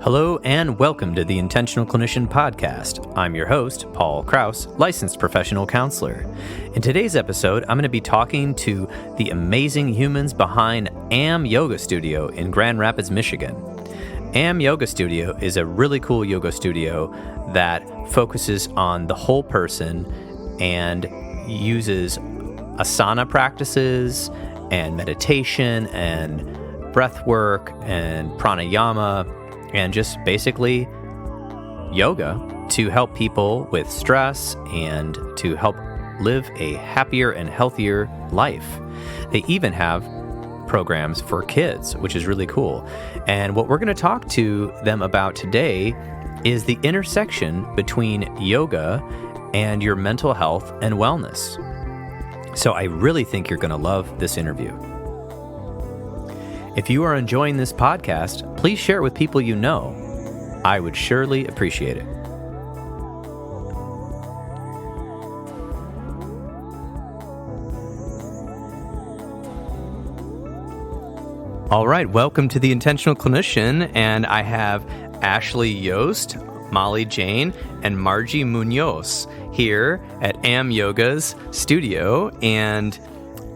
Hello and welcome to the Intentional Clinician podcast. I'm your host, Paul Krauss, licensed professional counselor. In today's episode, I'm going to be talking to the amazing humans behind AM Yoga Studio in Grand Rapids, Michigan. AM Yoga Studio is a really cool yoga studio that focuses on the whole person and uses asana practices and meditation and breath work and pranayama and just basically yoga to help people with stress and to help live a happier and healthier life. They even have programs for kids, which is really cool. And what we're going to talk to them about today is the intersection between yoga and your mental health and wellness. So I really think you're going to love this interview. If you are enjoying this podcast, please share it with people you know. I would surely appreciate it. All right, welcome to the Intentional Clinician, and I have Ashley Yost, Mali Jane, and Margie Muñoz here at AM Yoga's studio, and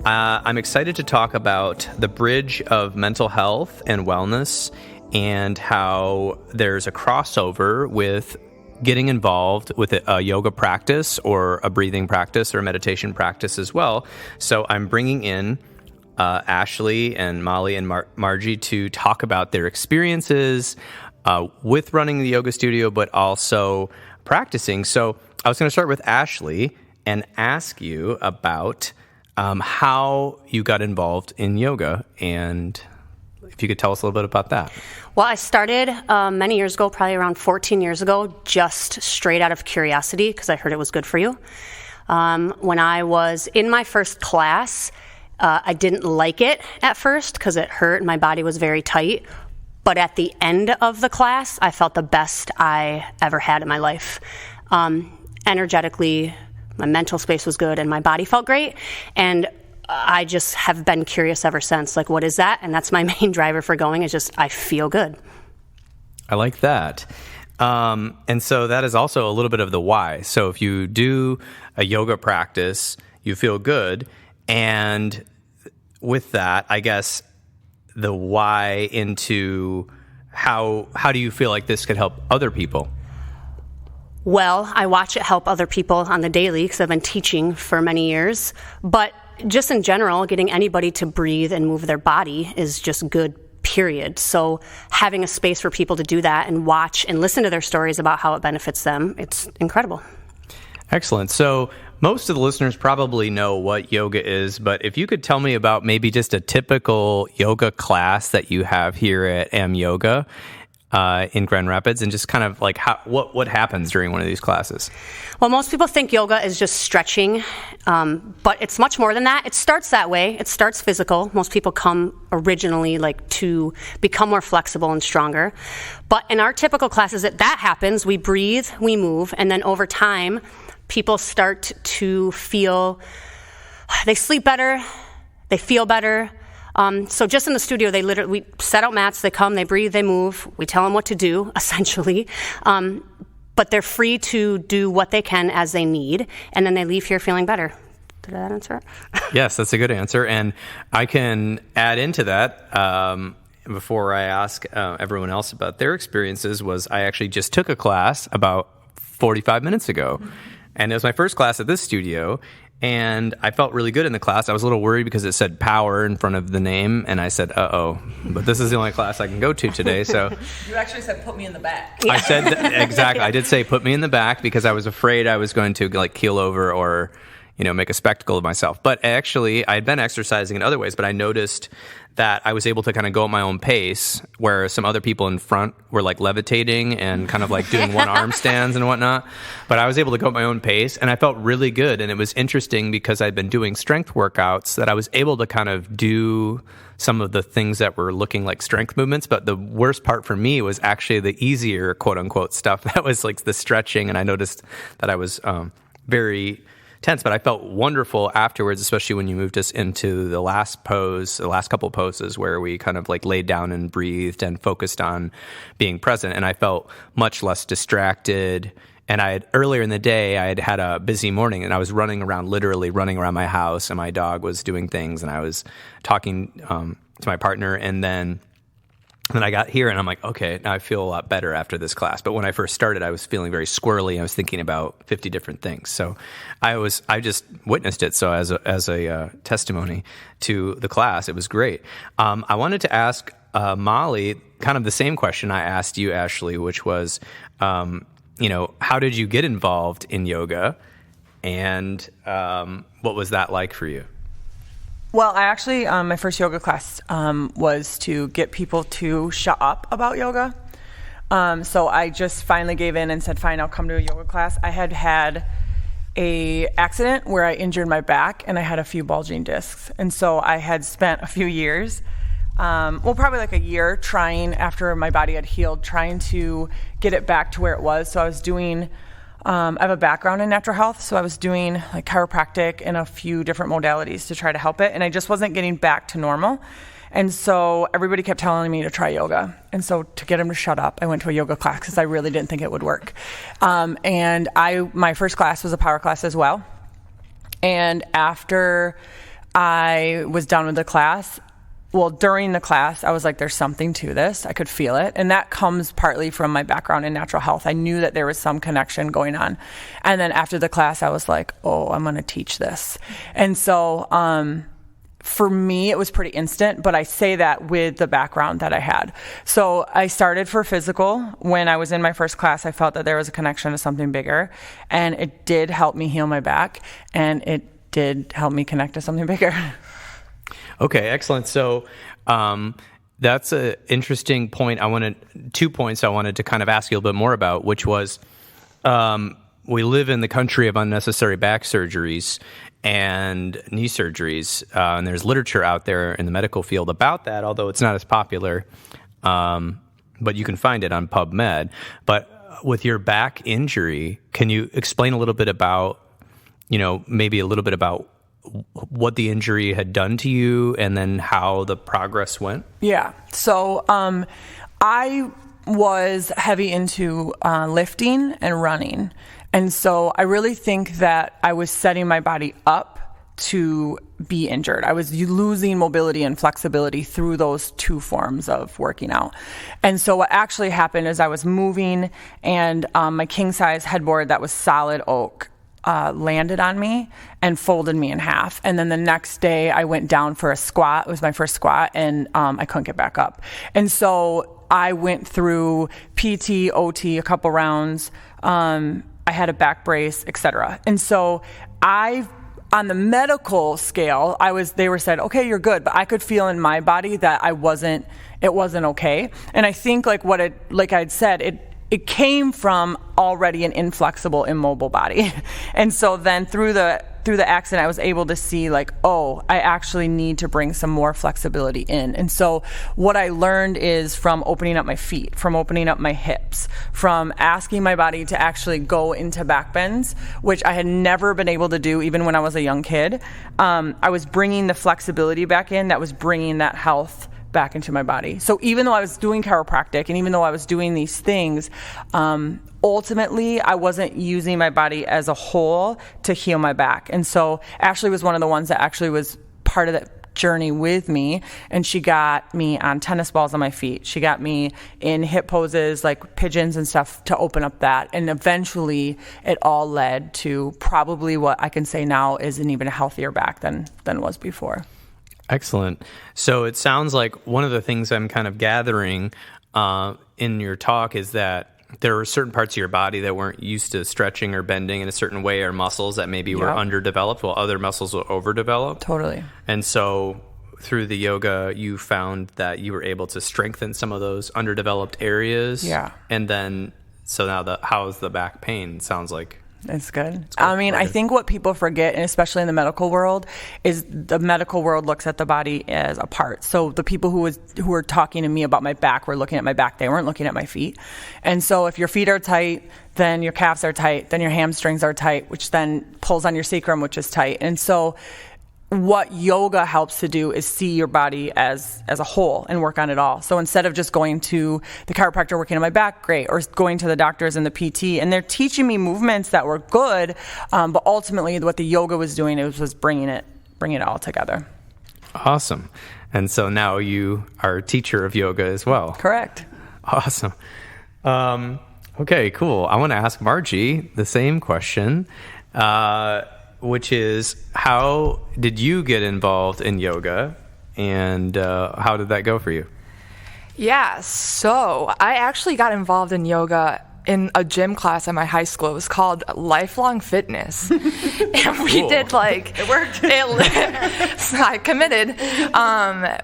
I'm excited to talk about the bridge of mental health and wellness and how there's a crossover with getting involved with a yoga practice or a breathing practice or a meditation practice as well. So I'm bringing in Ashley and Molly and Margie to talk about their experiences with running the yoga studio, but also practicing. So I was going to start with Ashley and ask you about how you got involved in yoga, and if you could tell us a little bit about that. Well, I started many years ago, probably around 14 years ago, just straight out of curiosity because I heard it was good for you. When I was in my first class, I didn't like it at first because it hurt and my body was very tight. But at the end of the class, I felt the best I ever had in my life. Energetically, my mental space was good and my body felt great. And I just have been curious ever since. Like, what is that? And that's my main driver for going is just, I feel good. I like that. And so that is also a little bit of the why. So if you do a yoga practice, you feel good. And with that, I guess the why into how do you feel like this could help other people? Well, I watch it help other people on the daily because I've been teaching for many years. But just in general, getting anybody to breathe and move their body is just good, period. So having a space for people to do that and watch and listen to their stories about how it benefits them, it's incredible. Excellent. So most of the listeners probably know what yoga is, but if you could tell me about maybe just a typical yoga class that you have here at AM Yoga in Grand Rapids, and just kind of like what happens during one of these classes? Well, most people think yoga is just stretching, but it's much more than that. It starts that way. It starts physical. Most people come originally like to become more flexible and stronger. But in our typical classes, that happens. We breathe, we move, and then over time, people start to feel, they sleep better, they feel better. So just in the studio, we set out mats, they come, they breathe, they move. We tell them what to do, essentially. But they're free to do what they can as they need, and then they leave here feeling better. Did that answer it? Yes, that's a good answer. And I can add into that, before I ask everyone else about their experiences, was I actually just took a class about 45 minutes ago. And it was my first class at this studio, and I felt really good in the class. I was a little worried because it said power in front of the name, and I said, uh-oh, but this is the only class I can go to today, so. You actually said, put me in the back. I said, exactly, I did say, put me in the back, because I was afraid I was going to like keel over or, make a spectacle of myself. But actually, I had been exercising in other ways, but I noticed that I was able to kind of go at my own pace, where some other people in front were like levitating and kind of like doing one arm stands and whatnot. But I was able to go at my own pace, and I felt really good. And it was interesting because I'd been doing strength workouts that I was able to kind of do some of the things that were looking like strength movements. But the worst part for me was actually the easier, quote unquote, stuff that was like the stretching. And I noticed that I was very tense, but I felt wonderful afterwards, especially when you moved us into the last couple poses where we kind of like laid down and breathed and focused on being present. And I felt much less distracted. And earlier in the day, I had a busy morning, and I was literally running around my house, and my dog was doing things, and I was talking to my partner, and then I got here, and I'm like, okay, now I feel a lot better after this class. But when I first started, I was feeling very squirrely. I was thinking about 50 different things. So I just witnessed it. So as a testimony to the class, it was great. I wanted to ask Molly kind of the same question I asked you, Ashley, which was, how did you get involved in yoga, and what was that like for you? Well, I actually, my first yoga class was to get people to shut up about yoga. So I just finally gave in and said, fine, I'll come to a yoga class. I had a accident where I injured my back, and I had a few bulging discs. And so I had spent a few years, probably like a year trying, after my body had healed, trying to get it back to where it was. So I was doing, I have a background in natural health, so I was doing like chiropractic and a few different modalities to try to help it, and I just wasn't getting back to normal. And so everybody kept telling me to try yoga. And so to get them to shut up, I went to a yoga class because I really didn't think it would work. And my first class was a power class as well. And after I was done with the class, during the class, I was like, there's something to this. I could feel it. And that comes partly from my background in natural health. I knew that there was some connection going on. And then after the class, I was like, oh, I'm going to teach this. And so for me, it was pretty instant, but I say that with the background that I had. So I started for physical. When I was in my first class, I felt that there was a connection to something bigger. And it did help me heal my back. And it did help me connect to something bigger. Okay, excellent. So that's an interesting point. 2 points I wanted to kind of ask you a little bit more about, which was we live in the country of unnecessary back surgeries and knee surgeries, and there's literature out there in the medical field about that, although it's not as popular, but you can find it on PubMed. But with your back injury, can you explain a little bit about, maybe a little bit about what the injury had done to you and then how the progress went? Yeah. So I was heavy into lifting and running. And so I really think that I was setting my body up to be injured. I was losing mobility and flexibility through those two forms of working out. And so what actually happened is I was moving, and my king size headboard that was solid oak landed on me and folded me in half. And then the next day I went down for a squat. It was my first squat, and I couldn't get back up. And so I went through PT, OT, a couple rounds. I had a back brace, etc. And so on the medical scale, they were said, okay, you're good. But I could feel in my body that it wasn't okay. And I think like I'd said, it came from already an inflexible, immobile body. And so then through the accident, I was able to see I actually need to bring some more flexibility in. And so what I learned is from opening up my feet, from opening up my hips, from asking my body to actually go into back bends, which I had never been able to do even when I was a young kid. I was bringing the flexibility back in that was bringing that health back into my body. So even though I was doing chiropractic and even though I was doing these things, ultimately I wasn't using my body as a whole to heal my back. And so Ashley was one of the ones that actually was part of that journey with me, and she got me on tennis balls on my feet. She got me in hip poses like pigeons and stuff to open up that. And eventually it all led to probably what I can say now is an even healthier back than was before. Excellent. So it sounds like one of the things I'm kind of gathering in your talk is that there were certain parts of your body that weren't used to stretching or bending in a certain way, or muscles that maybe were underdeveloped while other muscles were overdeveloped. Totally. And so through the yoga, you found that you were able to strengthen some of those underdeveloped areas. Yeah. And then, so now how's the back pain? Sounds like It's good. I mean, I think what people forget, and especially in the medical world, is the medical world looks at the body as a part. So the people who were talking to me about my back were looking at my back. They weren't looking at my feet. And so if your feet are tight, then your calves are tight, then your hamstrings are tight, which then pulls on your sacrum, which is tight. And so what yoga helps to do is see your body as a whole and work on it all. So instead of just going to the chiropractor working on my back, great, or going to the doctors and the PT, and they're teaching me movements that were good, but ultimately what the yoga was doing was bringing it all together. Awesome. And so now you are a teacher of yoga as well. Correct. Awesome. Okay, cool. I want to ask Margie the same question. Which is, how did you get involved in yoga, and how did that go for you? Yeah, so I actually got involved in yoga in a gym class at my high school. It was called Lifelong Fitness. And we did it worked. So I committed.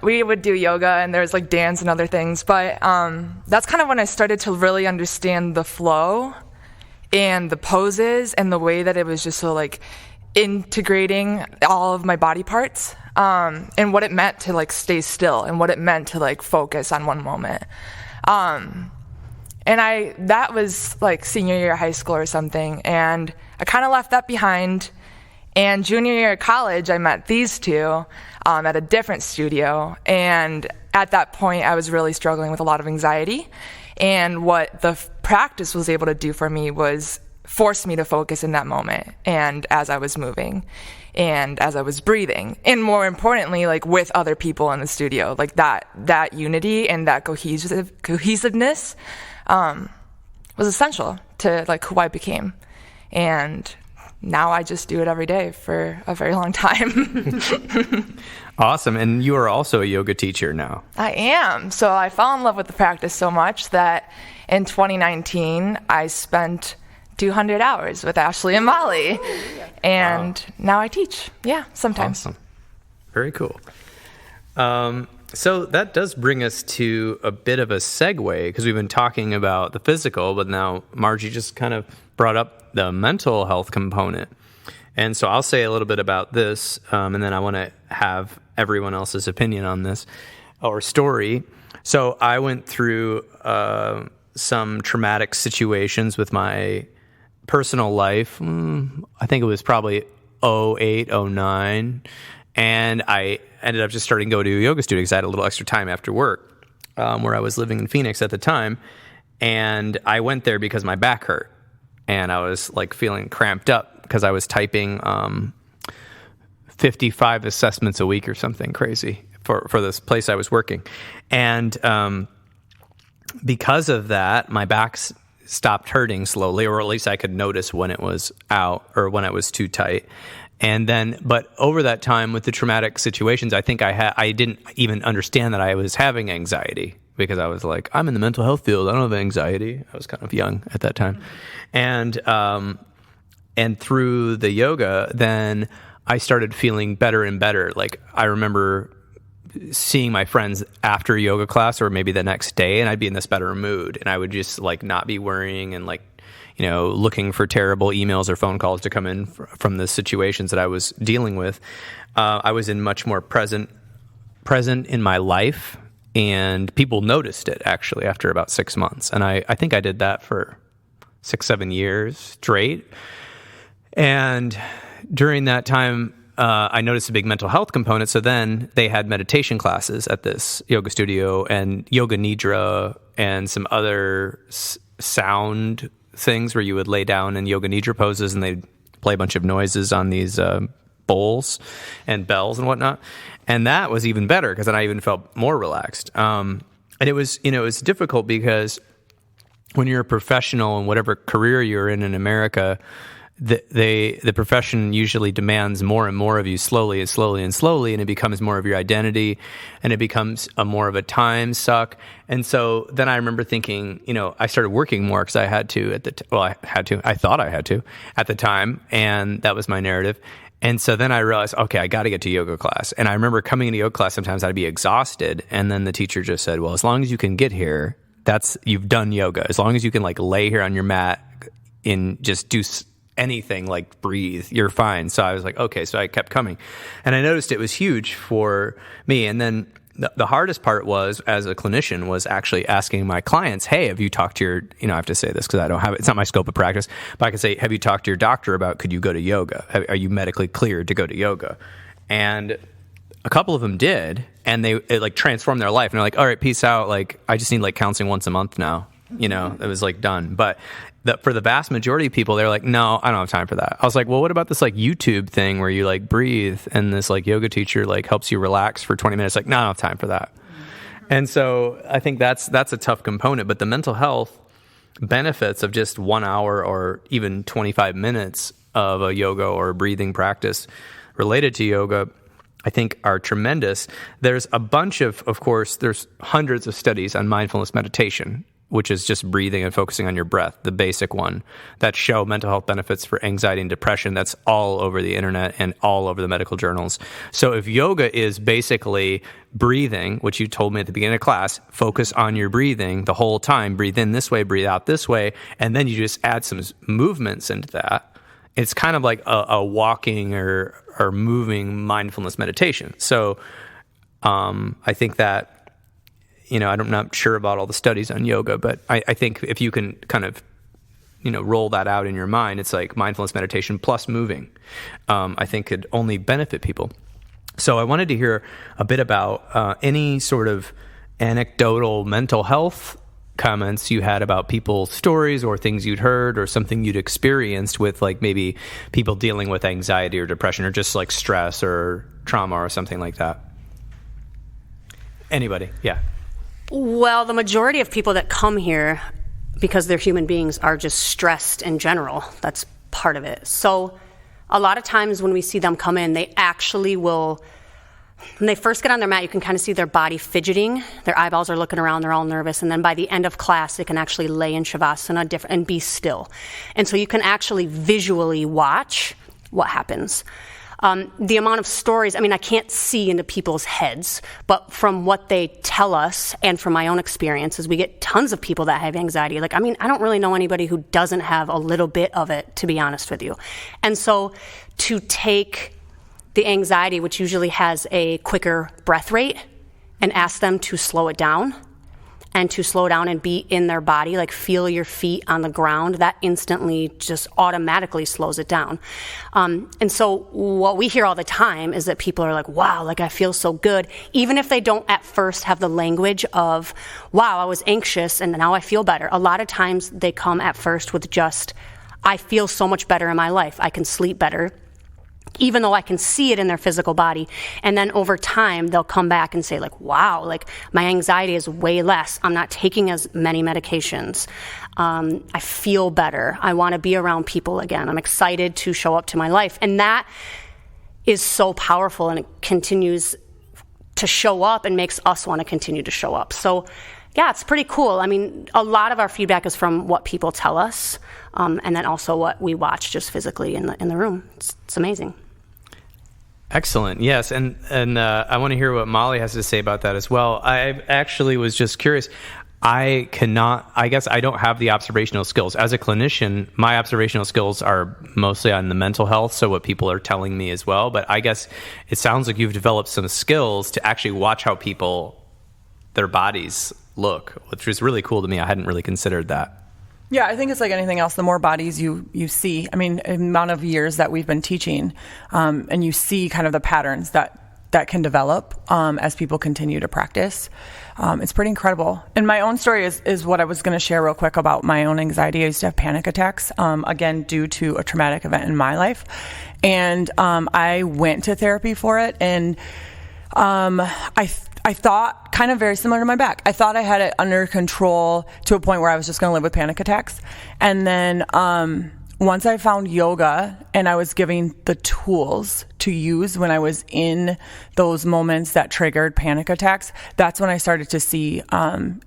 We would do yoga, and there was dance and other things. But that's kind of when I started to really understand the flow and the poses and the way that it was just so integrating all of my body parts, and what it meant to stay still and what it meant to focus on one moment. And that was senior year of high school or something, and I kind of left that behind. And junior year of college, I met these two at a different studio, and at that point I was really struggling with a lot of anxiety, and what the practice was able to do for me was forced me to focus in that moment, and as I was moving and as I was breathing, and more importantly with other people in the studio, that unity and that cohesiveness was essential to who I became. And now I just do it every day for a very long time. Awesome. And you are also a yoga teacher now. I am. So I fell in love with the practice so much that in 2019 I spent 200 hours with Ashley and Molly. And now I teach. Yeah, sometimes. Awesome. Very cool. So that does bring us to a bit of a segue, because we've been talking about the physical, but now Margie just kind of brought up the mental health component. And so I'll say a little bit about this, and then I want to have everyone else's opinion on this or story. So I went through some traumatic situations with my personal life. I think it was probably 2008, 2009. And I ended up just starting to go to a yoga studio because I had a little extra time after work, where I was living in Phoenix at the time. And I went there because my back hurt. And I was feeling cramped up because I was typing 55 assessments a week or something crazy for this place I was working. And because of that, my back stopped hurting slowly, or at least I could notice when it was out or when it was too tight. And then, but over that time with the traumatic situations, I think I didn't even understand that I was having anxiety, because I was like, I'm in the mental health field, I don't have anxiety. I was kind of young at that time. And through the yoga, then I started feeling better and better. I remember seeing my friends after yoga class, or maybe the next day, and I'd be in this better mood, and I would just not be worrying and looking for terrible emails or phone calls to come in from the situations that I was dealing with. I was in much more present in my life, and people noticed it actually after about 6 months. And I think I did that for 6-7 years straight. And during that time, I noticed a big mental health component. So then they had meditation classes at this yoga studio, and yoga nidra and some other sound things where you would lay down in yoga nidra poses, and they'd play a bunch of noises on these bowls and bells and whatnot. And that was even better, because then I even felt more relaxed. And it was, it was difficult because when you're a professional in whatever career you're in America, the profession usually demands more and more of you slowly, and it becomes more of your identity, and it becomes more of a time suck. And so then I remember thinking, I started working more because I had to I thought I had to at the time, and that was my narrative. And so then I realized, okay, I got to get to yoga class. And I remember coming into yoga class, sometimes I'd be exhausted, and then the teacher just said, well, as long as you can get here, you've done yoga. As long as you can lay here on your mat and just do anything, like breathe, you're fine. So I was like, okay. So I kept coming, and I noticed it was huge for me. And then the hardest part was, as a clinician, was actually asking my clients, hey, have you talked to your, I have to say this because I don't have it. It's not my scope of practice, but I can say, have you talked to your doctor about, could you go to yoga? Are you medically cleared to go to yoga? And a couple of them did, and it like transformed their life. And they're like, all right, peace out. Like, I just need like counseling once a month now. It was like done. But for the vast majority of people, they're like, no, I don't have time for that. I was like, well, what about this like YouTube thing where you like breathe and this like yoga teacher like helps you relax for 20 minutes? Like, no, I don't have time for that. And so I think that's a tough component. But the mental health benefits of just 1 hour or even 25 minutes of a yoga or a breathing practice related to yoga, I think, are tremendous. There's a bunch of course, there's hundreds of studies on mindfulness meditation, which is just breathing and focusing on your breath, the basic one, that show mental health benefits for anxiety and depression. That's all over the internet and all over the medical journals. So if yoga is basically breathing, which you told me at the beginning of class, focus on your breathing the whole time, breathe in this way, breathe out this way, and then you just add some movements into that. It's kind of like a walking or moving mindfulness meditation. So I think that, I'm not sure about all the studies on yoga, but I think if you can kind of, roll that out in your mind, it's like mindfulness meditation plus moving, I think could only benefit people. So I wanted to hear a bit about any sort of anecdotal mental health comments you had about people's stories or things you'd heard or something you'd experienced with like maybe people dealing with anxiety or depression or just like stress or trauma or something like that. Anybody? Yeah. Well, the majority of people that come here, because they're human beings, are just stressed in general. That's part of it. So a lot of times when we see them come in, they actually will, when they first get on their mat, you can kind of see their body fidgeting. Their eyeballs are looking around. They're all nervous. And then by the end of class, they can actually lay in Shavasana and be still. And so you can actually visually watch what happens. The amount of stories, I can't see into people's heads, but from what they tell us and from my own experiences, we get tons of people that have anxiety. Like, I don't really know anybody who doesn't have a little bit of it, to be honest with you. And so to take the anxiety, which usually has a quicker breath rate, and ask them to slow it down and be in their body, like feel your feet on the ground, that instantly just automatically slows it down. And so what we hear all the time is that people are like, wow, like I feel so good. Even if they don't at first have the language of, wow, I was anxious and now I feel better. A lot of times they come at first with just, I feel so much better in my life. I can sleep better, even though I can see it in their physical body. And then over time, they'll come back and say like, wow, like my anxiety is way less. I'm not taking as many medications. I feel better. I want to be around people again. I'm excited to show up to my life. And that is so powerful, and it continues to show up and makes us want to continue to show up. So yeah, it's pretty cool. A lot of our feedback is from what people tell us, and then also what we watch just physically in the room. It's amazing. Excellent. Yes, and I want to hear what Molly has to say about that as well. I actually was just curious. I guess I don't have the observational skills. As a clinician, my observational skills are mostly on the mental health, so what people are telling me as well. But I guess it sounds like you've developed some skills to actually watch how their bodies look, which was really cool to me. I hadn't really considered that. Yeah, I think it's like anything else. The more bodies you see, the amount of years that we've been teaching, and you see kind of the patterns that can develop as people continue to practice. It's pretty incredible. And my own story is what I was going to share real quick about my own anxiety. I used to have panic attacks, again, due to a traumatic event in my life. And I went to therapy for it, and I thought, kind of very similar to my back, I thought I had it under control to a point where I was just going to live with panic attacks. And then once I found yoga and I was giving the tools to use when I was in those moments that triggered panic attacks, that's when I started to see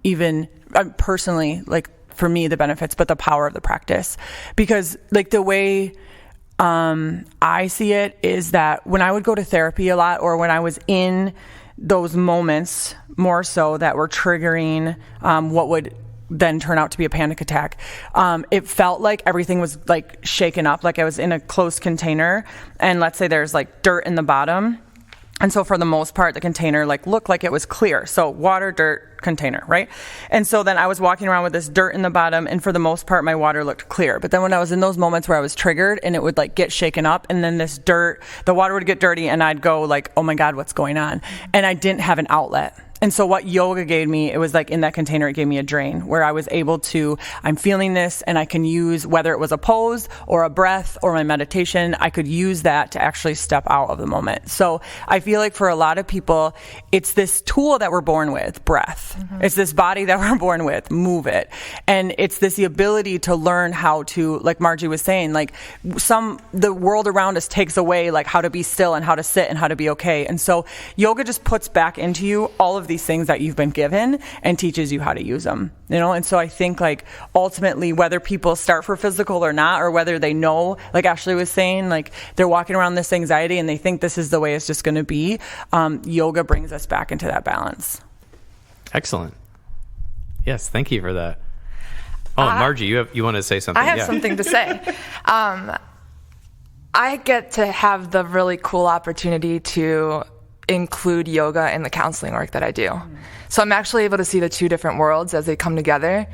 even personally, like for me, the benefits, but the power of the practice. Because like the way I see it is that when I would go to therapy a lot, or when I was in those moments more so that were triggering what would then turn out to be a panic attack. It felt like everything was like shaken up, like I was in a closed container, and let's say there's like dirt in the bottom. And so for the most part, the container like looked like it was clear. So water, dirt, container, right? And so then I was walking around with this dirt in the bottom, and for the most part, my water looked clear. But then when I was in those moments where I was triggered and it would like get shaken up, and then this dirt, the water would get dirty, and I'd go like, oh my God, what's going on? And I didn't have an outlet. And so what yoga gave me, it was like in that container, it gave me a drain where I was able to, I'm feeling this, and I can use, whether it was a pose or a breath or my meditation, I could use that to actually step out of the moment. So I feel like for a lot of people, it's this tool that we're born with, breath. Mm-hmm. It's this body that we're born with, move it. And it's the ability to learn how to, like Margie was saying, like the world around us takes away like how to be still and how to sit and how to be okay. And so yoga just puts back into you all of these things that you've been given and teaches you how to use them, you know? And so I think like ultimately, whether people start for physical or not, or whether they know, like Ashley was saying, like they're walking around this anxiety and they think this is the way it's just going to be, yoga brings us back into that balance. Excellent. Yes, thank you for that. Oh, Margie, you want to say something? I have something to say. I get to have the really cool opportunity to include yoga in the counseling work that I do. So I'm actually able to see the two different worlds as they come together.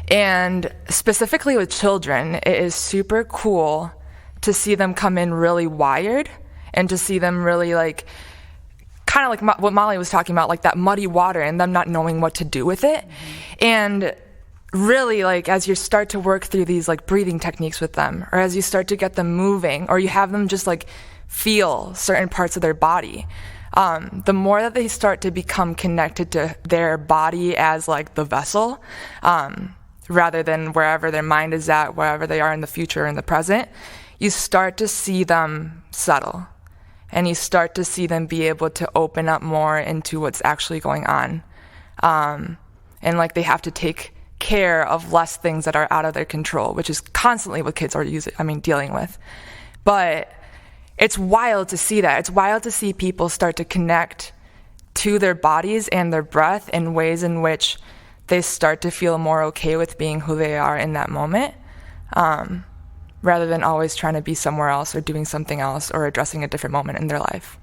And specifically with children, it is super cool to see them come in really wired and to see them really like, kind of like what Molly was talking about, like that muddy water and them not knowing what to do with it. And really, like, as you start to work through these like breathing techniques with them, or as you start to get them moving, or you have them just like feel certain parts of their body, the more that they start to become connected to their body as like the vessel, rather than wherever their mind is at, wherever they are in the future and the present, you start to see them settle, and you start to see them be able to open up more into what's actually going on. And like they have to take care of less things that are out of their control, which is constantly what kids are dealing with. But it's wild to see that. It's wild to see people start to connect to their bodies and their breath in ways in which they start to feel more okay with being who they are in that moment, rather than always trying to be somewhere else or doing something else or addressing a different moment in their life.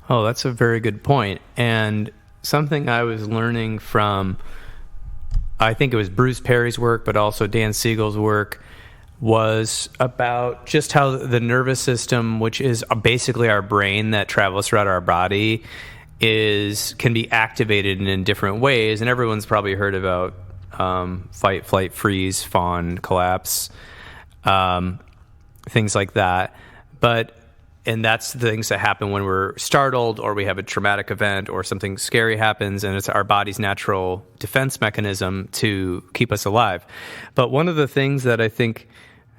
Oh, that's a very good point. And something I was learning from, I think it was Bruce Perry's work, but also Dan Siegel's work, was about just how the nervous system, which is basically our brain that travels throughout our body, can be activated in different ways. And everyone's probably heard about fight, flight, freeze, fawn, collapse, things like that. And that's the things that happen when we're startled or we have a traumatic event or something scary happens, and it's our body's natural defense mechanism to keep us alive. But one of the things that I think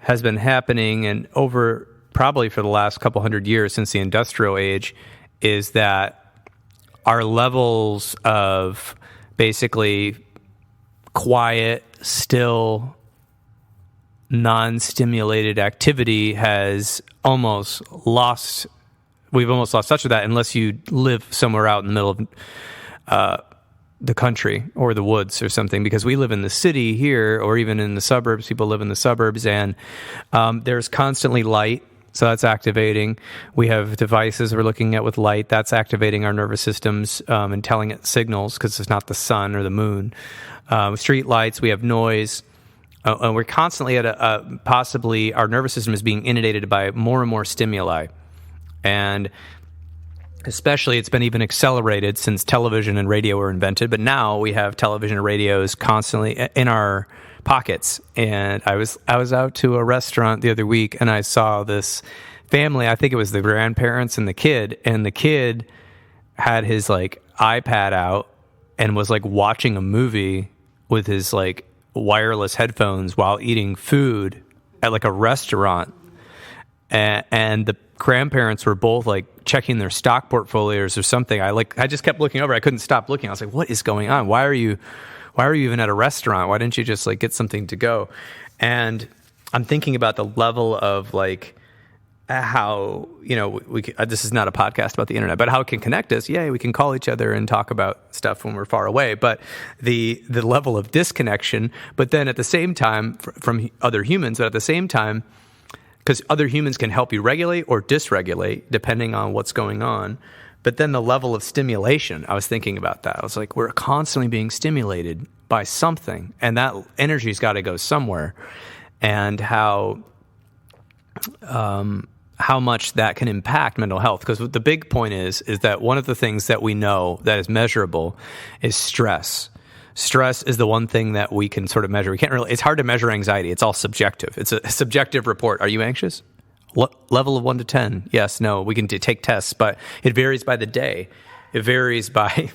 has been happening, and over probably for the last couple hundred years since the industrial age, is that our levels of basically quiet, still, non-stimulated activity has almost lost. We've almost lost touch with that unless you live somewhere out in the middle of the country or the woods or something, because we live in the city here, or even in the suburbs. People live in the suburbs, and there's constantly light, so that's activating. We have devices we're looking at with light, that's activating our nervous systems and telling it signals, because it's not the sun or the moon. Street lights, we have noise. And we're constantly at possibly our nervous system is being inundated by more and more stimuli. And especially it's been even accelerated since television and radio were invented. But now we have television and radios constantly in our pockets. And I was out to a restaurant the other week, and I saw this family. I think it was the grandparents and the kid had his like iPad out and was like watching a movie with his like wireless headphones while eating food at like a restaurant, and the grandparents were both like checking their stock portfolios or something. I just kept looking over. I couldn't stop looking. I was like, what is going on? Why are you even at a restaurant? Why didn't you just like get something to go? And I'm thinking about the level of like how, this is not a podcast about the internet, but how it can connect us. Yeah, we can call each other and talk about stuff when we're far away, but the level of disconnection, but then at the same time from other humans, but at the same time, because other humans can help you regulate or dysregulate depending on what's going on. But then the level of stimulation, I was thinking about that. I was like, we're constantly being stimulated by something, and that energy's got to go somewhere. And how much that can impact mental health. Because the big point is that one of the things that we know that is measurable is stress. Stress is the one thing that we can sort of measure. It's hard to measure anxiety. It's all subjective. It's a subjective report. Are you anxious? Level of 1 to 10. Yes, no. We can take tests, but it varies by the day. It varies by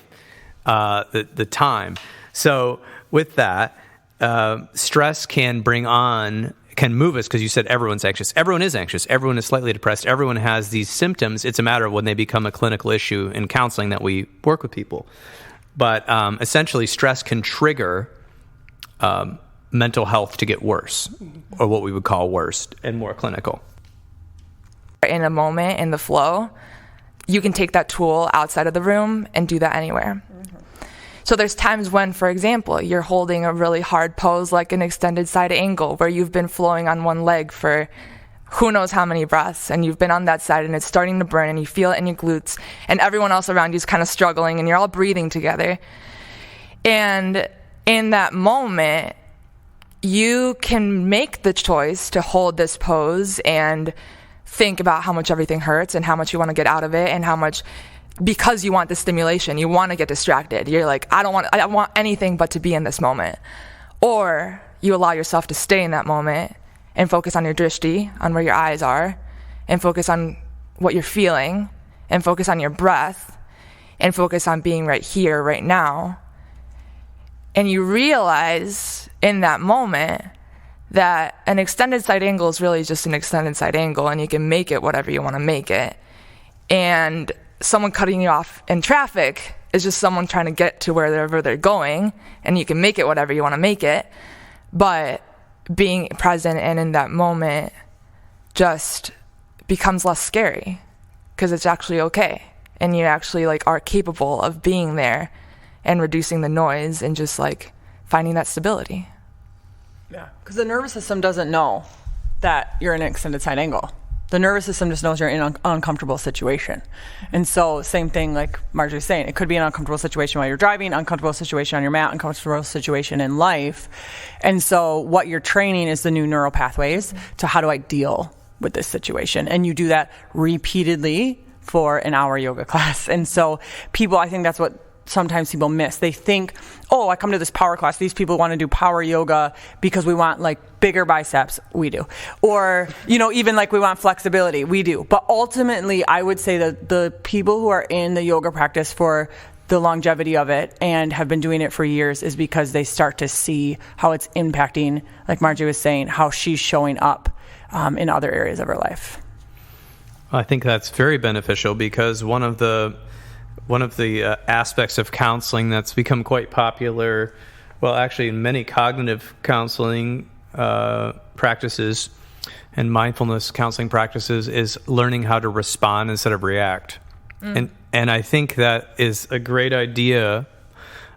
the time. So with that, stress can move us, because you said everyone's anxious. Everyone is anxious. Everyone is slightly depressed. Everyone has these symptoms. It's a matter of when they become a clinical issue in counseling that we work with people. But essentially, stress can trigger mental health to get worse, or what we would call worse and more clinical. In a moment, in the flow, you can take that tool outside of the room and do that anywhere. So there's times when, for example, you're holding a really hard pose like an extended side angle where you've been flowing on one leg for who knows how many breaths, and you've been on that side and it's starting to burn and you feel it in your glutes, and everyone else around you is kind of struggling and you're all breathing together. And in that moment, you can make the choice to hold this pose and think about how much everything hurts and how much you want to get out of it, and how much, because you want the stimulation, you want to get distracted. You're like, I want anything but to be in this moment. Or you allow yourself to stay in that moment and focus on your drishti, on where your eyes are, and focus on what you're feeling, and focus on your breath, and focus on being right here, right now. And you realize in that moment that an extended side angle is really just an extended side angle, and you can make it whatever you want to make it. And someone cutting you off in traffic is just someone trying to get to wherever they're going, and you can make it whatever you want to make it. But being present and in that moment just becomes less scary, because it's actually okay, and you actually are capable of being there and reducing the noise and just finding that stability. Yeah, because the nervous system doesn't know that you're in an extended side angle. The nervous system just knows you're in an uncomfortable situation. And so same thing like Margie was saying, it could be an uncomfortable situation while you're driving, uncomfortable situation on your mat, uncomfortable situation in life. And so what you're training is the new neural pathways to how do I deal with this situation. And you do that repeatedly for an hour yoga class. And so people, I think that's what sometimes people miss. They think, oh, I come to this power class, these people want to do power yoga because we want bigger biceps. We do. Or, even we want flexibility. We do. But ultimately, I would say that the people who are in the yoga practice for the longevity of it and have been doing it for years is because they start to see how it's impacting, like Margie was saying, how she's showing up in other areas of her life. I think that's very beneficial, because one of the aspects of counseling that's become quite popular, well, actually in many cognitive counseling practices and mindfulness counseling practices, is learning how to respond instead of react. And I think that is a great idea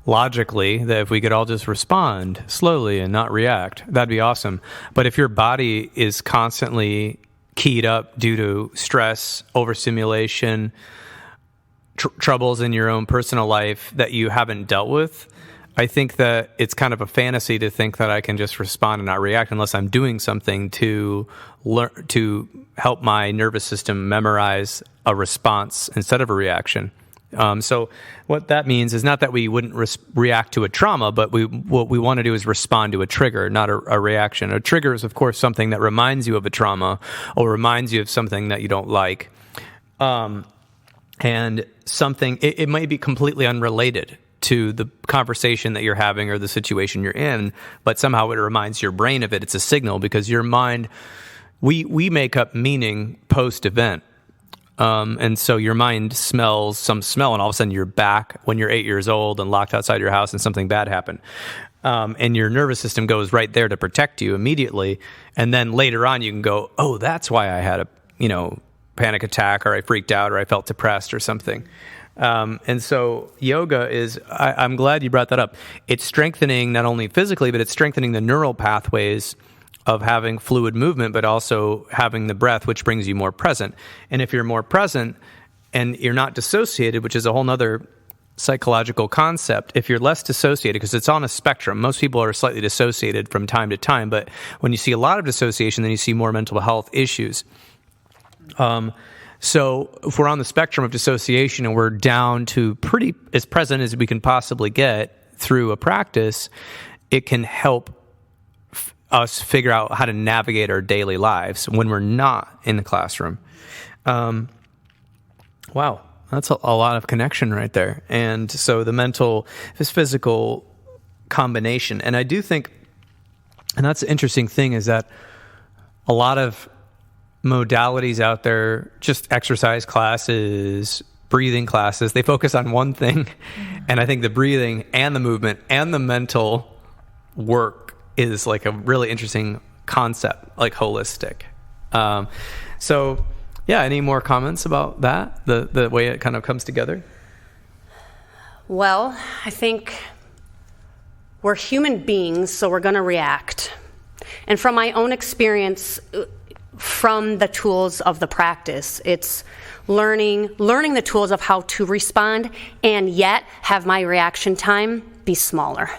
logically, that if we could all just respond slowly and not react, that'd be awesome. But if your body is constantly keyed up due to stress, overstimulation, troubles in your own personal life that you haven't dealt with, I think that it's kind of a fantasy to think that I can just respond and not react unless I'm doing something to help my nervous system memorize a response instead of a reaction. So what that means is not that we wouldn't react to a trauma, but what we want to do is respond to a trigger, not a reaction. A trigger is, of course, something that reminds you of a trauma or reminds you of something that you don't like. And something, it might be completely unrelated to the conversation that you're having or the situation you're in, but somehow it reminds your brain of it. It's a signal, because your mind, we make up meaning post-event. And so your mind smells some smell, and all of a sudden you're back when you're 8 years old and locked outside your house and something bad happened. And your nervous system goes right there to protect you immediately. And then later on you can go, oh, that's why I had panic attack, or I freaked out, or I felt depressed or something. And so yoga is, I'm glad you brought that up. It's strengthening not only physically, but it's strengthening the neural pathways of having fluid movement, but also having the breath, which brings you more present. And if you're more present and you're not dissociated, which is a whole nother psychological concept, if you're less dissociated, because it's on a spectrum, most people are slightly dissociated from time to time, but when you see a lot of dissociation, then you see more mental health issues. So if we're on the spectrum of dissociation and we're down to pretty as present as we can possibly get through a practice, it can help us figure out how to navigate our daily lives when we're not in the classroom. Wow, that's a lot of connection right there. And so the mental, this physical combination. And I do think, and that's the interesting thing, is that a lot of modalities out there, just exercise classes, breathing classes, they focus on one thing. And I think the breathing and the movement and the mental work is like a really interesting concept, like holistic. So yeah, any more comments about that, the way it kind of comes together? Well, I think we're human beings, so we're going to react. And from my own experience, from the tools of the practice, it's learning the tools of how to respond and yet have my reaction time be smaller.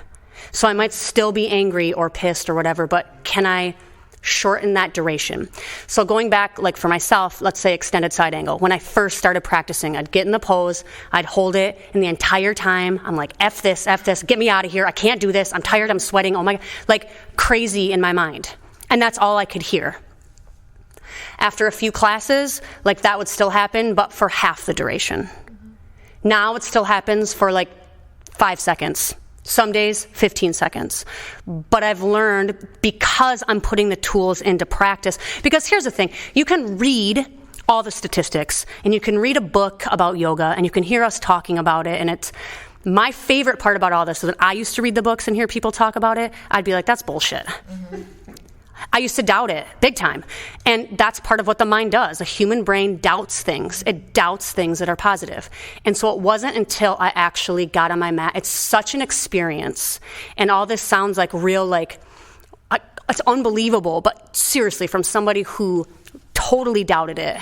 So I might still be angry or pissed or whatever, but can I shorten that duration? So going back, like for myself, let's say extended side angle. When I first started practicing, I'd get in the pose, I'd hold it, and the entire time I'm like, F this, get me out of here, I can't do this, I'm tired, I'm sweating, oh my God, like crazy in my mind. And that's all I could hear. After a few classes, like that would still happen, but for half the duration. Now it still happens for like 5 seconds. Some days, 15 seconds. But I've learned, because I'm putting the tools into practice, because here's the thing, you can read all the statistics, and you can read a book about yoga, and you can hear us talking about it, and it's, my favorite part about all this is when I used to read the books and hear people talk about it, I'd be like, that's bullshit. Mm-hmm. I used to doubt it, big time. And that's part of what the mind does. The human brain doubts things. It doubts things that are positive. And so it wasn't until I actually got on my mat. It's such an experience. And all this sounds like real, like, it's unbelievable. But seriously, from somebody who totally doubted it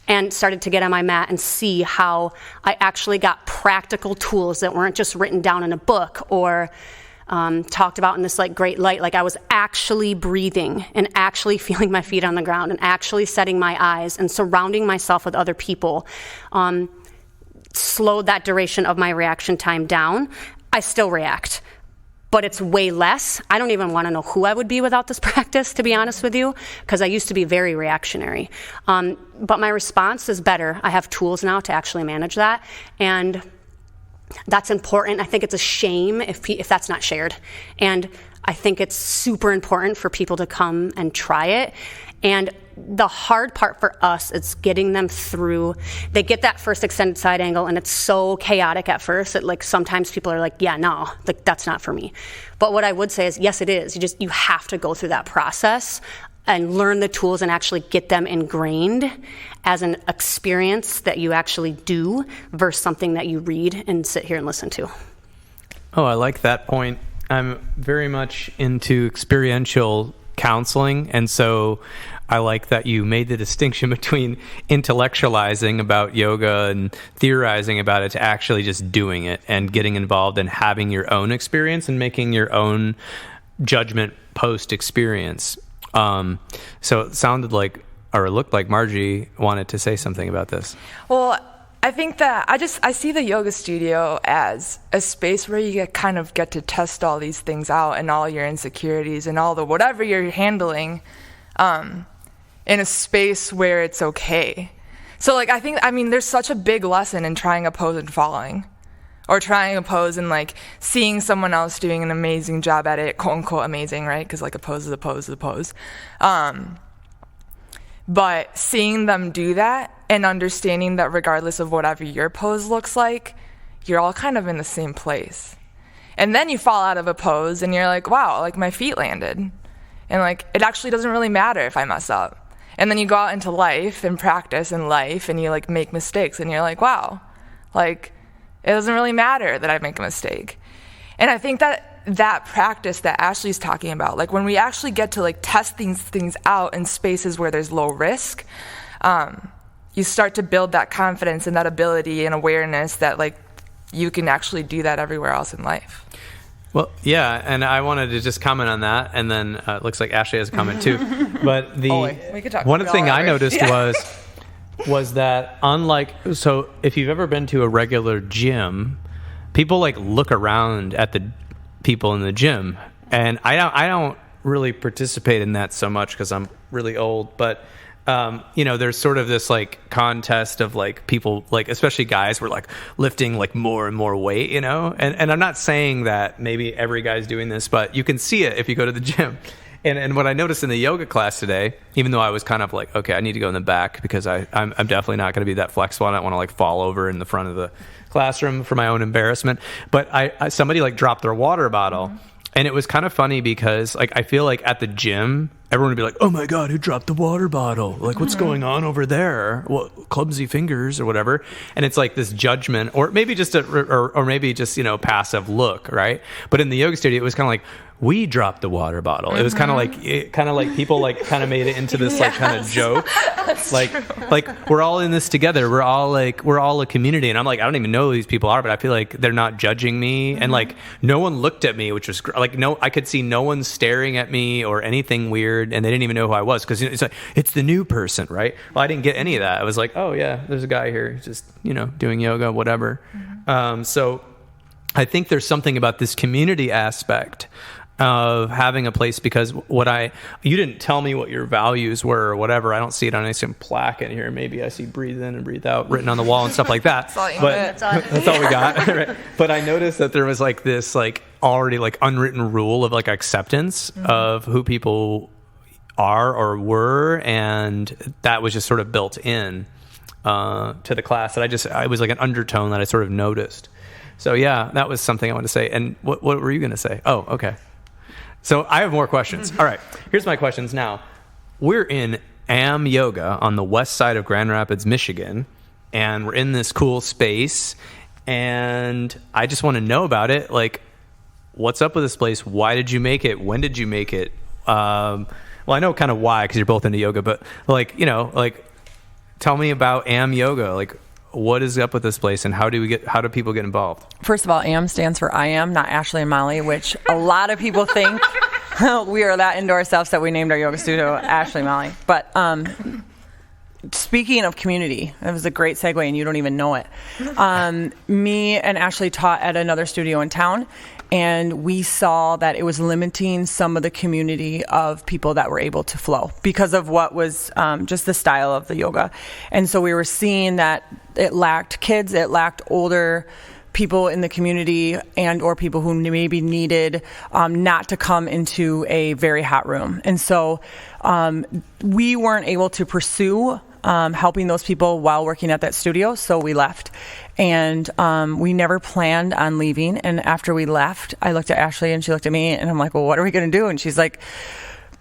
and started to get on my mat and see how I actually got practical tools that weren't just written down in a book or talked about in this like great light. Like I was actually breathing and actually feeling my feet on the ground and actually setting my eyes and surrounding myself with other people, slowed that duration of my reaction time down. I still react, but it's way less. I don't even want to know who I would be without this practice, to be honest with you, because I used to be very reactionary. But my response is better. I have tools now to actually manage that, and that's important. I think it's a shame if that's not shared. And I think it's super important for people to come and try it. And the hard part for us is getting them through. They get that first extended side angle, and it's so chaotic at first that like sometimes people are like, yeah, no, like that's not for me. But what I would say is, yes, it is. You have to go through that process and learn the tools and actually get them ingrained as an experience that you actually do versus something that you read and sit here and listen to. Oh, I like that point. I'm very much into experiential counseling, and so I like that you made the distinction between intellectualizing about yoga and theorizing about it to actually just doing it and getting involved and having your own experience and making your own judgment post-experience. So it sounded like, or it looked like Margie wanted to say something about this. Well, I think that I see the yoga studio as a space where you kind of get to test all these things out and all your insecurities and all the whatever you're handling in a space where it's okay. So like I mean there's such a big lesson in trying a pose and falling, or trying a pose and like seeing someone else doing an amazing job at it, quote unquote amazing, right? Because like a pose is a pose is a pose. But seeing them do that and understanding that regardless of whatever your pose looks like, you're all kind of in the same place. And then you fall out of a pose and you're like, wow, like my feet landed. And like, it actually doesn't really matter if I mess up. And then you go out into life and practice in life, and you like make mistakes, and you're like, wow, like it doesn't really matter that I make a mistake. And I think that practice that Ashley's talking about, like when we actually get to like test these things out in spaces where there's low risk, you start to build that confidence and that ability and awareness that like you can actually do that everywhere else in life. Well, yeah, and I wanted to just comment on that, and then it looks like Ashley has a comment too. But we could talk one about thing I ours. noticed was that so if you've ever been to a regular gym, people like look around at the people in the gym, and I don't really participate in that so much because I'm really old, but there's sort of this like contest of like people, like especially guys were like lifting like more and more weight, and I'm not saying that maybe every guy's doing this, but you can see it if you go to the gym. And what I noticed in the yoga class today, even though I was kind of like, okay, I need to go in the back because I'm definitely not going to be that flexible. I don't want to like fall over in the front of the classroom for my own embarrassment. But somebody like dropped their water bottle. Mm-hmm. And it was kind of funny because like I feel like at the gym, everyone would be like, oh my God, who dropped the water bottle? Like, what's going on over there? Well, clumsy fingers or whatever. And it's like this judgment or maybe just or maybe just, passive look, right? But in the yoga studio, it was kind of like, we dropped the water bottle. It was kind of like people like kind of made it into this like kind of joke. Like we're all in this together. We're all a community. And I'm like, I don't even know who these people are, but I feel like they're not judging me. Mm-hmm. And like no one looked at me, which was like I could see no one staring at me or anything weird, and they didn't even know who I was because it's like it's the new person, right? Well, I didn't get any of that. I was like, oh yeah, there's a guy here, just doing yoga, whatever. Mm-hmm. So I think there's something about this community aspect of having a place, because you didn't tell me what your values were or whatever. I don't see it on any plaque in here. Maybe I see breathe in and breathe out written on the wall and stuff like that. That's all we got. Right? But I noticed that there was like this like already like unwritten rule of like acceptance of who people are or were, and that was just sort of built in to the class. That I was like an undertone that I sort of noticed. So yeah, that was something I wanted to say. And what were you going to say? Oh, okay. So I have more questions. All right, here's my questions now. We're in AM Yoga on the west side of Grand Rapids, Michigan, and we're in this cool space, and I just want to know about it. Like, what's up with this place? Why did you make it? When did you make it? Well, I know kind of why, because you're both into yoga, but tell me about AM Yoga. Like, what is up with this place, and how do people get involved? First of all, AM stands for I am, not Ashley and Molly, which a lot of people think we are that into ourselves that we named our yoga studio Ashley and Molly. But speaking of community, it was a great segue, and you don't even know it. Me and Ashley taught at another studio in town, and we saw that it was limiting some of the community of people that were able to flow because of what was just the style of the yoga. And so we were seeing that it lacked kids, it lacked older people in the community, and or people who maybe needed not to come into a very hot room. And so we weren't able to pursue helping those people while working at that studio, so we left. And we never planned on leaving. And after we left, I looked at Ashley and she looked at me, and I'm like, well, what are we going to do? And she's like,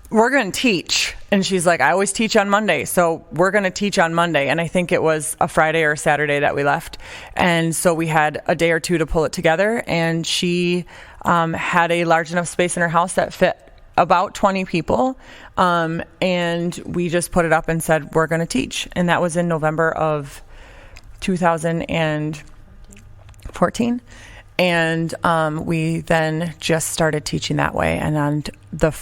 we're going to teach. And she's like, I always teach on Monday, so we're going to teach on Monday. And I think it was a Friday or a Saturday that we left. And so we had a day or two to pull it together. And she had a large enough space in her house that fit about 20 people. And we just put it up and said, we're going to teach. And that was in November of 2014. And we then just started teaching that way. And on the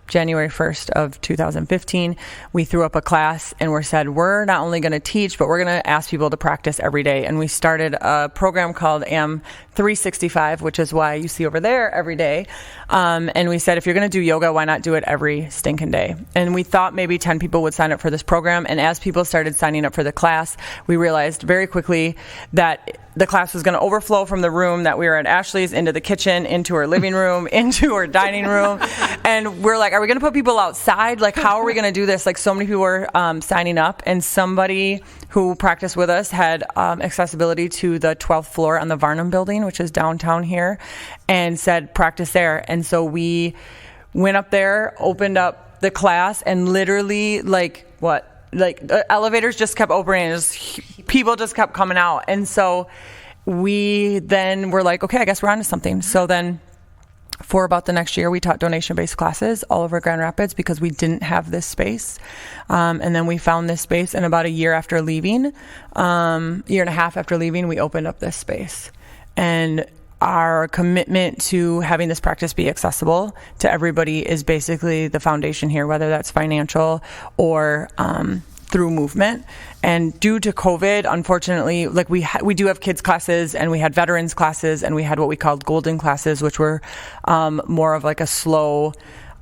January 1st of 2015, we threw up a class and we said, we're not only going to teach, but we're going to ask people to practice every day. And we started a program called AM 365, which is why you see over there every day. And we said, if you're going to do yoga, why not do it every stinking day? And we thought maybe 10 people would sign up for this program. And as people started signing up for the class, we realized very quickly that the class was going to overflow from the room that we were at Ashley's into the kitchen, into her living room, into her dining room. And we're like, are we going to put people outside? Like, how are we going to do this? Like, so many people were signing up, and somebody who practiced with us had accessibility to the 12th floor on the Varnum building, which is downtown here, and said, practice there. And so we went up there, opened up up the class, and literally the elevators just kept opening, and people just kept coming out. And so we then were like, okay, I guess we're onto something. So then for about the next year, we taught donation-based classes all over Grand Rapids because we didn't have this space. And then we found this space, and about a year and a half after leaving, we opened up this space. And our commitment to having this practice be accessible to everybody is basically the foundation here, whether that's financial or through movement. And due to COVID, unfortunately, like we do have kids classes, and we had veterans classes, and we had what we called golden classes, which were more of like a slow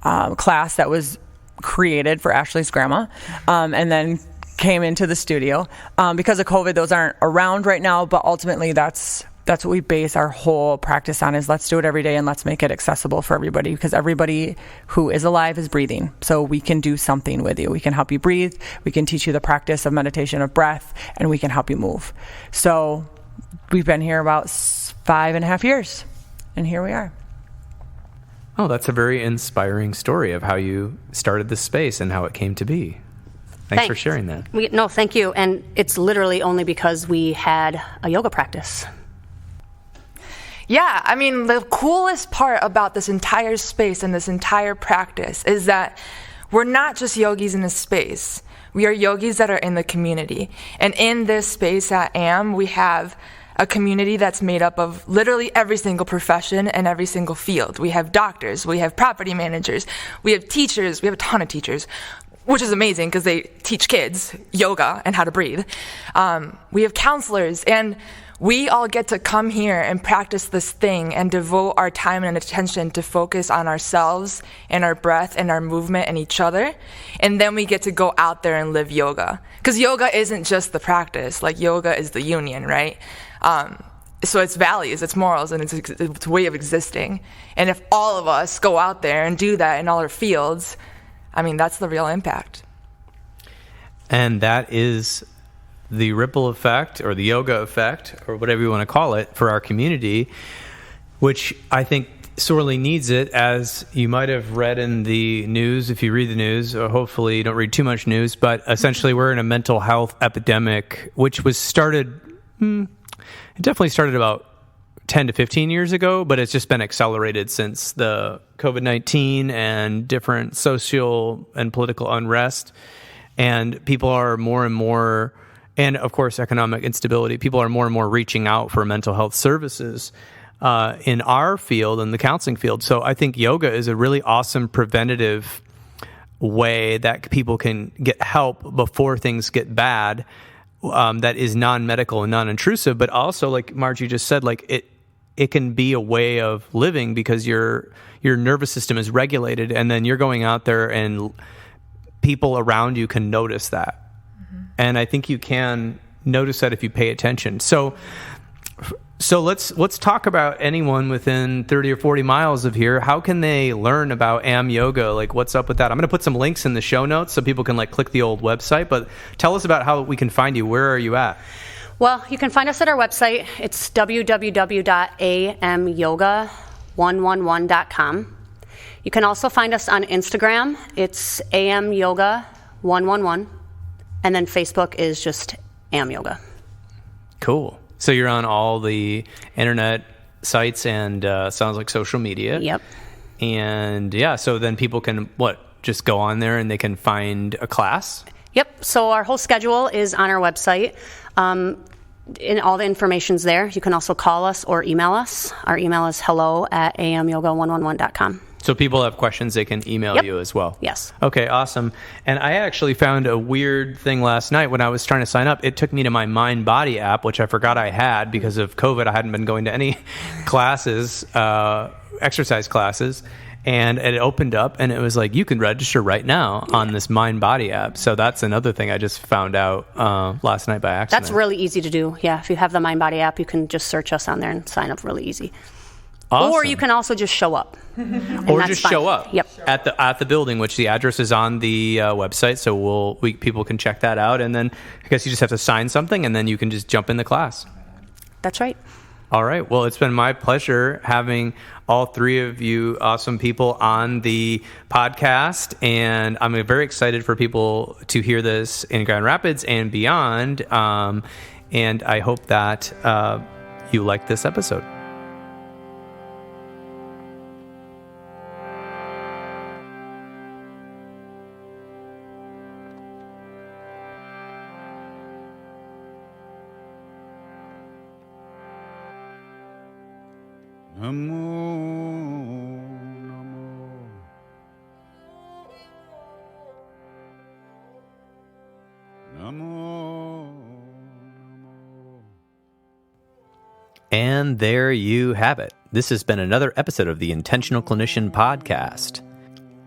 class that was created for Ashley's grandma, and then came into the studio. Because of COVID, those aren't around right now, but ultimately that's what we base our whole practice on, is let's do it every day and let's make it accessible for everybody, because everybody who is alive is breathing. So we can do something with you. We can help you breathe. We can teach you the practice of meditation of breath, and we can help you move. So we've been here about 5.5 years, and here we are. Oh, that's a very inspiring story of how you started this space and how it came to be. Thanks for sharing that. No, thank you. And it's literally only because we had a yoga practice. Yeah, I mean, the coolest part about this entire space and this entire practice is that we're not just yogis in this space. We are yogis that are in the community. And in this space at AM, we have a community that's made up of literally every single profession and every single field. We have doctors, we have property managers, we have teachers, we have a ton of teachers, which is amazing because they teach kids yoga and how to breathe. We have counselors, and we all get to come here and practice this thing and devote our time and attention to focus on ourselves and our breath and our movement and each other. And then we get to go out there and live yoga. Because yoga isn't just the practice. Like, yoga is the union, right? So it's values, it's morals, and it's a way of existing. And if all of us go out there and do that in all our fields, I mean, that's the real impact. And that is the ripple effect, or the yoga effect, or whatever you want to call it, for our community, which I think sorely needs it. As you might have read in the news, if you read the news, or hopefully you don't read too much news, but essentially we're in a mental health epidemic, which was started, it definitely started about 10 to 15 years ago, but it's just been accelerated since the COVID-19 and different social and political unrest. And people are more and more, and of course economic instability, people are more and more reaching out for mental health services in our field, in the counseling field. So I think yoga is a really awesome preventative way that people can get help before things get bad, that is non-medical and non-intrusive, but also, like Margie just said, like it can be a way of living because your nervous system is regulated, and then you're going out there and people around you can notice that. And I think you can notice that if you pay attention. So let's talk about anyone within 30 or 40 miles of here. How can they learn about AM Yoga? Like, what's up with that? I'm going to put some links in the show notes so people can like click the old website, but tell us about how we can find you. Where are you at? Well, you can find us at our website. It's www.amyoga111.com. You can also find us on Instagram. It's AM Yoga 111. And then Facebook is just AM Yoga. Cool. So you're on all the internet sites and sounds like social media. Yep. And yeah, so then people can, just go on there and they can find a class? Yep. So our whole schedule is on our website. And all the information's there. You can also call us or email us. Our email is hello@amyoga111.com. So people have questions, they can email you as well? Yes. Okay, awesome. And I actually found a weird thing last night when I was trying to sign up. It took me to my Mind Body app, which I forgot I had because of COVID. I hadn't been going to any classes, exercise classes. And it opened up and it was like, you can register right now on this Mind Body app. So that's another thing I just found out last night by accident. That's really easzy to do. Yeah, if you have the Mind Body app, you can just search us on there and sign up really easy. Awesome. Or you can also just show up. Or just show up. Yep. At the building, which the address is on the website, so people can check that out. And then I guess you just have to sign something, and then you can just jump in the class. That's right. All right. Well, it's been my pleasure having all three of you awesome people on the podcast. And I'm very excited for people to hear this in Grand Rapids and beyond. And I hope that you like this episode. And there you have it. This has been another episode of the Intentional Clinician podcast.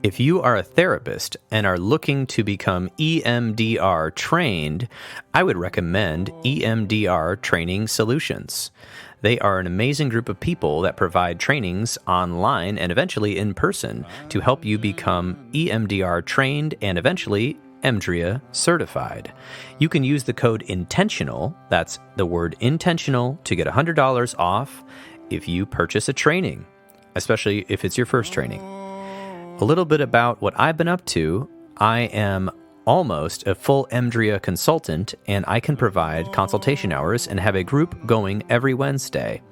If you are a therapist and are looking to become EMDR trained, I would recommend EMDR Training Solutions. They are an amazing group of people that provide trainings online and eventually in person to help you become EMDR trained and eventually EMDRIA certified. You can use the code INTENTIONAL, that's the word intentional, to get $100 off if you purchase a training, especially if it's your first training. A little bit about what I've been up to. I am almost a full EMDRIA consultant, and I can provide consultation hours and have a group going every Wednesday.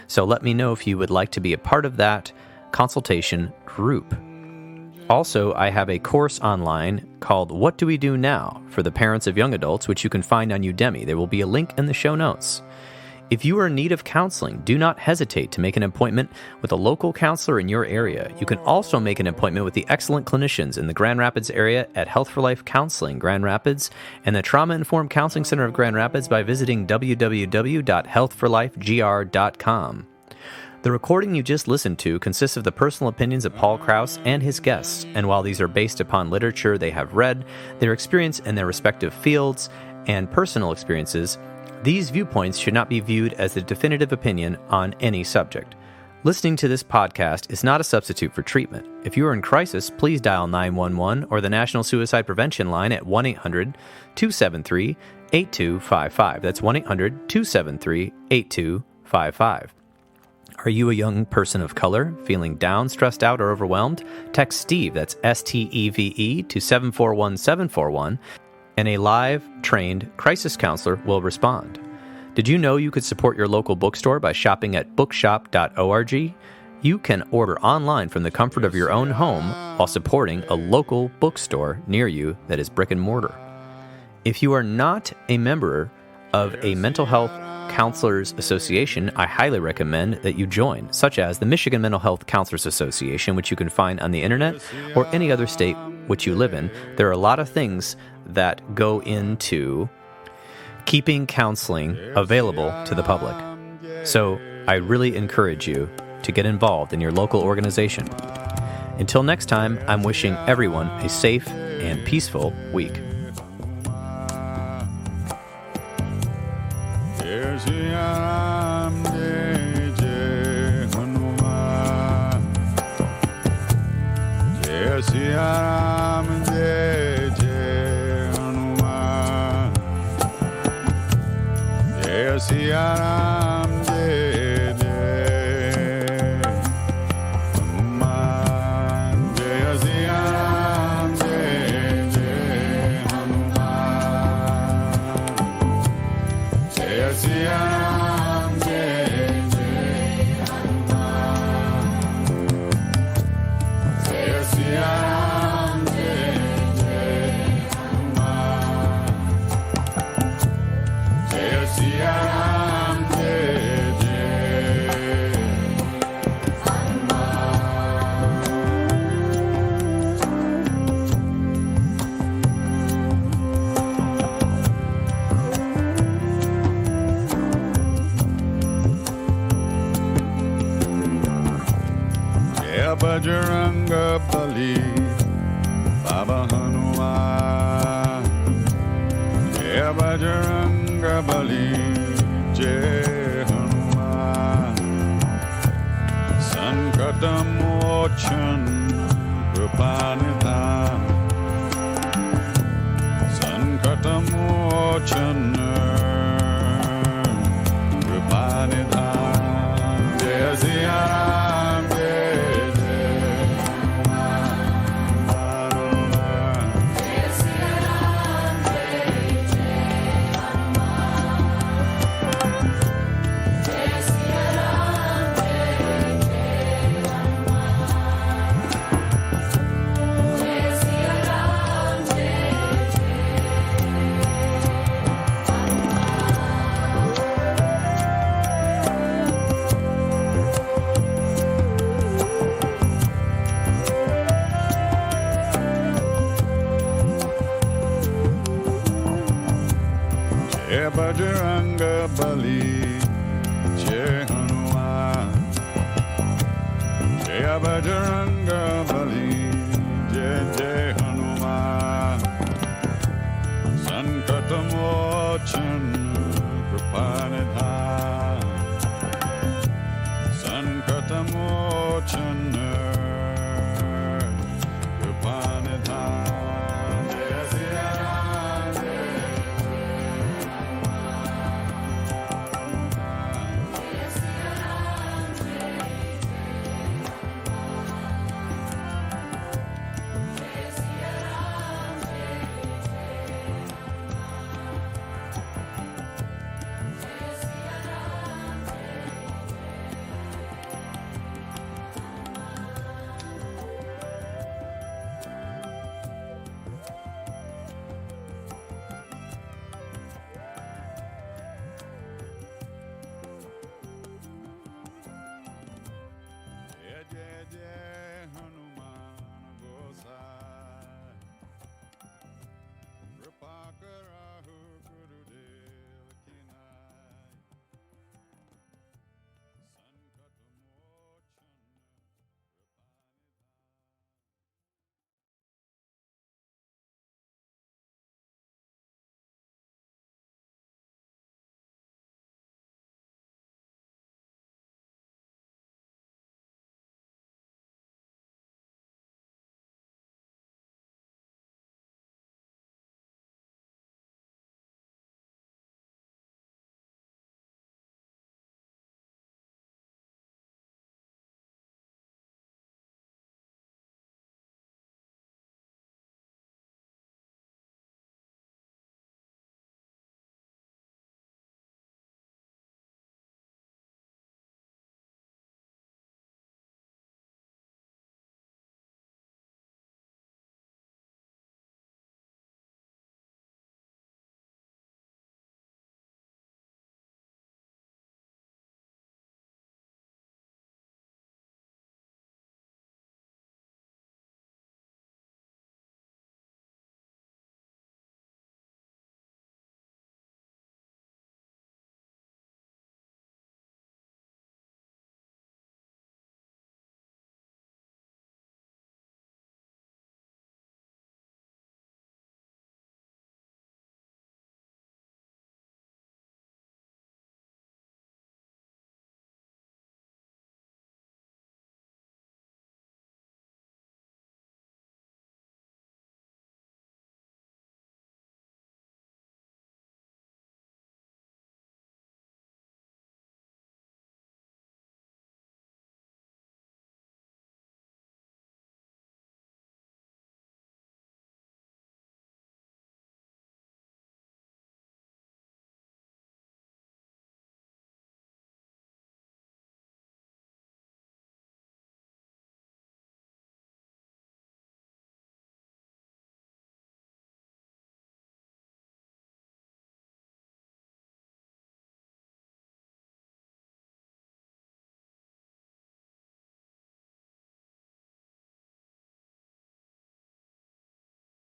So let me know if you would like to be a part of that consultation group. Also, I have a course online called What Do We Do Now for the parents of young adults, which you can find on Udemy. There will be a link in the show notes. If you are in need of counseling, do not hesitate to make an appointment with a local counselor in your area. You can also make an appointment with the excellent clinicians in the Grand Rapids area at Health for Life Counseling Grand Rapids and the Trauma Informed Counseling Center of Grand Rapids by visiting www.healthforlifegr.com. The recording you just listened to consists of the personal opinions of Paul Krauss and his guests, and while these are based upon literature they have read, their experience in their respective fields, and personal experiences, these viewpoints should not be viewed as the definitive opinion on any subject. Listening to this podcast is not a substitute for treatment. If you are in crisis, please dial 911 or the National Suicide Prevention Line at 1-800-273-8255. That's 1-800-273-8255. Are you a young person of color, feeling down, stressed out, or overwhelmed? Text Steve, that's STEVE, to 741-741, and a live, trained crisis counselor will respond. Did you know you could support your local bookstore by shopping at bookshop.org? You can order online from the comfort of your own home while supporting a local bookstore near you that is brick and mortar. If you are not a member of a mental health Counselors Association, I highly recommend that you join, such as the Michigan Mental Health Counselors Association, which you can find on the internet, or any other state which you live in. There are a lot of things that go into keeping counseling available to the public. So I really encourage you to get involved in your local organization. Until next time, I'm wishing everyone a safe and peaceful week. Jai Shri Ram, Jai Jai Hanuman. Jai Shri Ram, Jai Jai Hanuman. Jai Shri Ram, Jai Jai Hanuman. Jai Shri Ram, Jai Jai Hanuman. Jai Shri Ram, Jai Jai Hanuman. Jai Shri Ram, Jai Jai Hanuman. Jai Shri Ram, Jai Jai Jai Bajranga Bali, Baba Hanuman. Jai Bajranga Bali, Jai Hanuman. Sankatam Mochan Kripanidhan. Sankatam Mochan Kripanidhan. Jai Bajranga Bali, Jai Hanuman, Jai Bajranga Bali.